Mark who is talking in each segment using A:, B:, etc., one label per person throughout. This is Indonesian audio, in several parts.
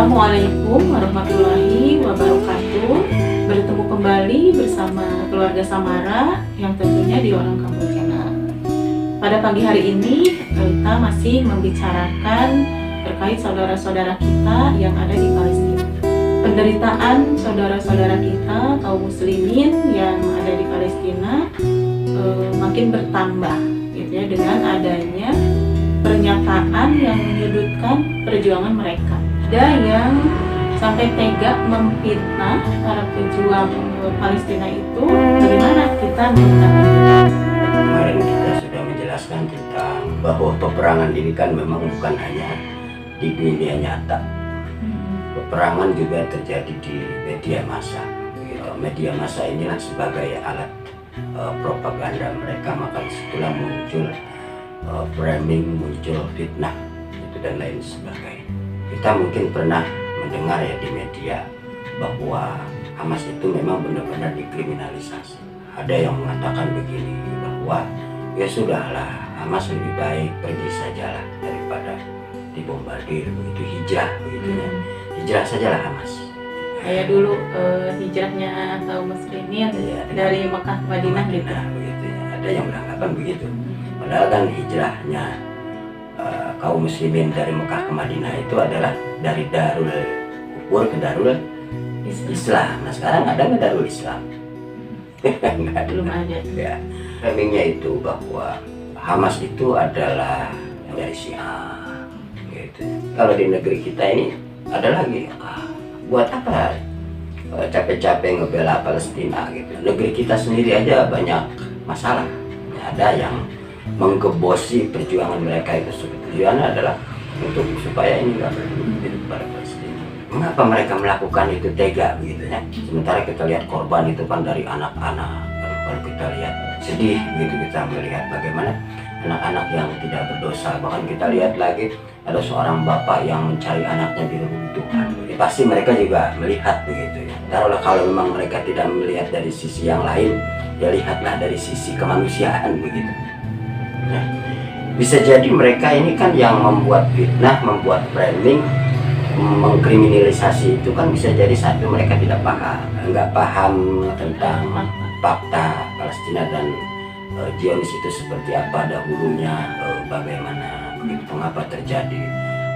A: Assalamualaikum warahmatullahi wabarakatuh. Bertemu kembali bersama keluarga Samara yang tentunya di Orang Kampung Channel. Pada pagi hari ini kita masih membicarakan terkait saudara-saudara kita yang ada di Palestina. Penderitaan saudara-saudara kita kaum muslimin yang ada di Palestina makin bertambah gitu ya, dengan adanya pernyataan yang menyudutkan perjuangan mereka. Ada yang sampai tega memfitnah para pejuang Palestina itu. Bagaimana kita menanggapi?
B: Kemarin kita sudah menjelaskan tentang bahwa peperangan ini kan memang bukan hanya di dunia nyata. Peperangan juga terjadi di media massa. Media massa inilah sebagai alat propaganda mereka, maka disitulah muncul framing, muncul fitnah itu dan lain sebagainya. Kita mungkin pernah mendengar ya di media bahwa Hamas itu memang benar-benar dikriminalisasi. Ada yang mengatakan begini, bahwa ya sudahlah, Hamas lebih baik pergi sajalah daripada dibombardir, begitu hijrah begitu ya. Hijrah sajalah Hamas.
A: Kayak dulu hijrahnya kaum muslimin
B: Ya,
A: dari Mekah ke Madinah gitu.
B: Begitu ya. Ada yang beranggapan begitu. Padahal kan hijrahnya kaum muslimin dari Mekah ke Madinah itu adalah dari Darul Kufur ke Darul Islam. Nah sekarang ada nggak Darul Islam? Nggak,
A: Belum ada.
B: ya. Framingnya itu bahwa Hamas itu adalah dari Syiah gitu. Kalau di negeri kita ini ada lagi, buat apa capek-capek ngebela Palestina gitu. Negeri kita sendiri aja banyak masalah. Ada yang menggebosi perjuangan mereka itu. Tujuannya adalah untuk supaya ini nggak berhenti pada Palestina. Mengapa mereka melakukan itu tega begitu ya? Sementara kita lihat korban itu kan dari anak-anak. Kalau kita lihat sedih begitu, kita melihat bagaimana anak-anak yang tidak berdosa. Bahkan kita lihat lagi ada seorang bapak yang mencari anaknya di reruntuhan. Pasti mereka juga melihat begitu ya. Taruhlah kalau memang mereka tidak melihat dari sisi yang lain, ya lihatlah dari sisi kemanusiaan begitu. Nah, bisa jadi mereka ini kan yang membuat fitnah, membuat framing, mengkriminalisasi itu kan bisa jadi satu, mereka tidak paham, nggak paham tentang fakta Palestina dan Zionis itu seperti apa dahulunya, bagaimana begitu, mengapa terjadi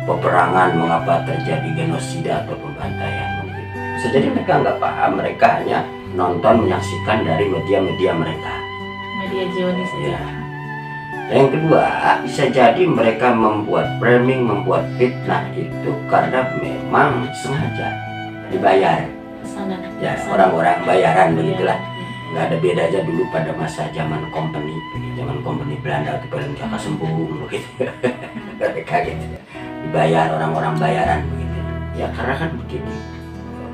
B: peperangan, mengapa terjadi genosida atau pembantaian begitu. Bisa jadi mereka nggak paham, mereka hanya nonton, menyaksikan dari media-media mereka,
A: Media Zionis
B: ya. Yang kedua, bisa jadi mereka membuat framing, membuat fitnah itu karena memang sengaja dibayar.
A: Kesana.
B: Ya, orang-orang bayaran begitulah. Nggak ada bedanya dulu pada masa zaman company Belanda atau film Jaka Sembung begitu. Mereka gitu ya. Dibayar, orang-orang bayaran begitu. Ya karena kan begini.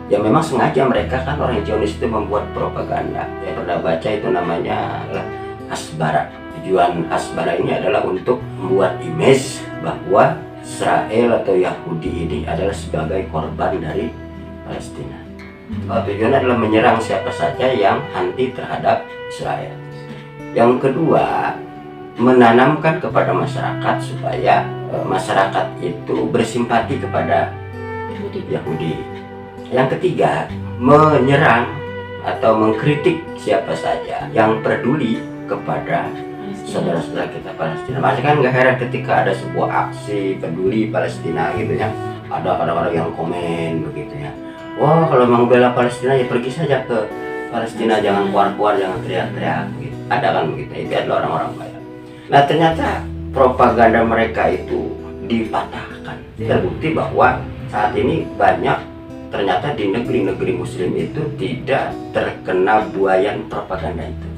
B: Ya memang sengaja mereka kan orang Zionis itu membuat propaganda. Saya pernah baca itu namanya Hasbara. Tujuan Hasbara ini adalah untuk membuat image bahwa Israel atau Yahudi ini adalah sebagai korban dari Palestina. Tujuannya adalah menyerang siapa saja yang anti terhadap Israel. Yang kedua, menanamkan kepada masyarakat supaya masyarakat itu bersimpati kepada Yahudi. Yang ketiga, menyerang atau mengkritik siapa saja yang peduli kepada saudara-saudara kita Palestina. Masih kan nggak heran ketika ada sebuah aksi peduli Palestina gitu ya, ada orang-orang yang komen begitu ya, wah kalau memang bela Palestina ya pergi saja ke Palestina, jangan keluar-keluar, jangan teriak-teriak gitu. Ada kan begitu, itu adalah orang-orang baik. Nah ternyata propaganda mereka itu dipatahkan. Terbukti bahwa saat ini banyak, ternyata di negeri-negeri muslim itu tidak terkena buayan propaganda itu.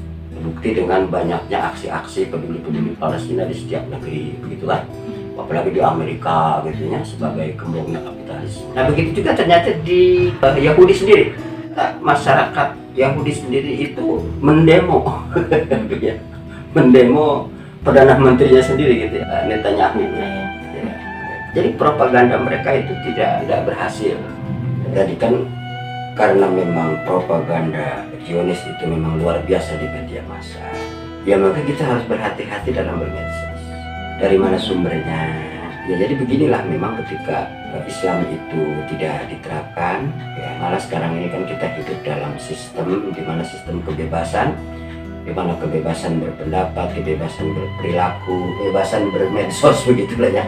B: Bukti dengan banyaknya aksi-aksi peduli-peduli Palestina di setiap negeri begitu kan, apalagi di Amerika gitu ya, sebagai kembangnya kapitalis. Nah begitu juga ternyata di Yahudi sendiri, masyarakat Yahudi sendiri itu mendemo ya, mendemo perdana menterinya sendiri gitu ya, Netanyahu ya. Jadi propaganda mereka itu tidak berhasil. Jadi kan karena memang propaganda Zionis itu memang luar biasa di media massa, ya maka kita harus berhati-hati dalam bermedsos. Dari mana sumbernya, Ya jadi beginilah, memang ketika Islam itu tidak diterapkan, ya malah sekarang ini kan kita hidup dalam sistem di mana sistem kebebasan, di mana kebebasan berpendapat, kebebasan berperilaku, kebebasan bermedsos begitulah ya.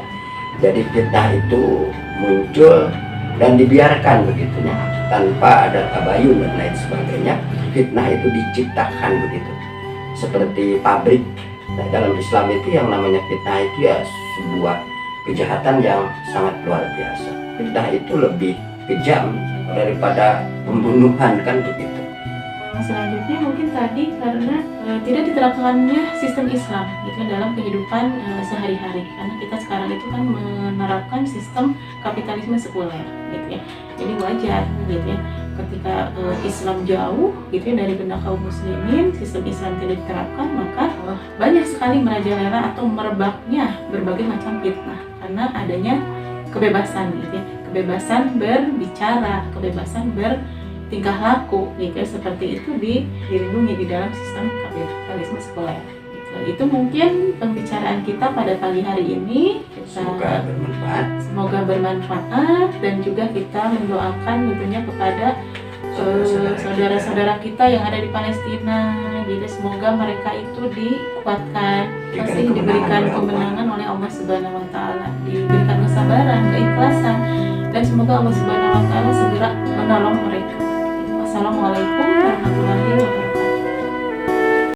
B: Jadi fitnah itu muncul dan dibiarkan begitunya tanpa ada tabayun dan lain sebagainya. Fitnah itu diciptakan begitu, seperti pabrik. Nah, dalam Islam itu yang namanya fitnah itu ya sebuah kejahatan yang sangat luar biasa. Fitnah itu lebih kejam daripada pembunuhan kan begitu.
A: Selanjutnya mungkin tadi karena tidak diterapkannya sistem Islam gitu ya, dalam kehidupan sehari-hari, karena kita sekarang itu kan menerapkan sistem kapitalisme sekuler gitu ya. Jadi wajar gitu ya ketika Islam jauh gitu ya dari benak kaum muslimin, sistem Islam tidak diterapkan, maka banyak sekali merajalela atau merebaknya berbagai macam fitnah karena adanya kebebasan gitu ya, kebebasan berbicara, kebebasan bertingkah laku gitu ya, seperti itu dilindungi di dalam sistem kapitalisme sekuler gitu. Itu mungkin pembicaraan kita pada pagi hari ini. Semoga bermanfaat dan juga kita mendoakan tentunya kepada saudara-saudara kita yang ada di Palestina gitu. Semoga mereka itu dikuatkan, pasti diberikan kemenangan oleh Allah Subhanahu wa taala, diberikan kesabaran, keikhlasan, dan semoga Allah Subhanahu wa taala segera menolong mereka. Wassalamualaikum warahmatullahi wabarakatuh.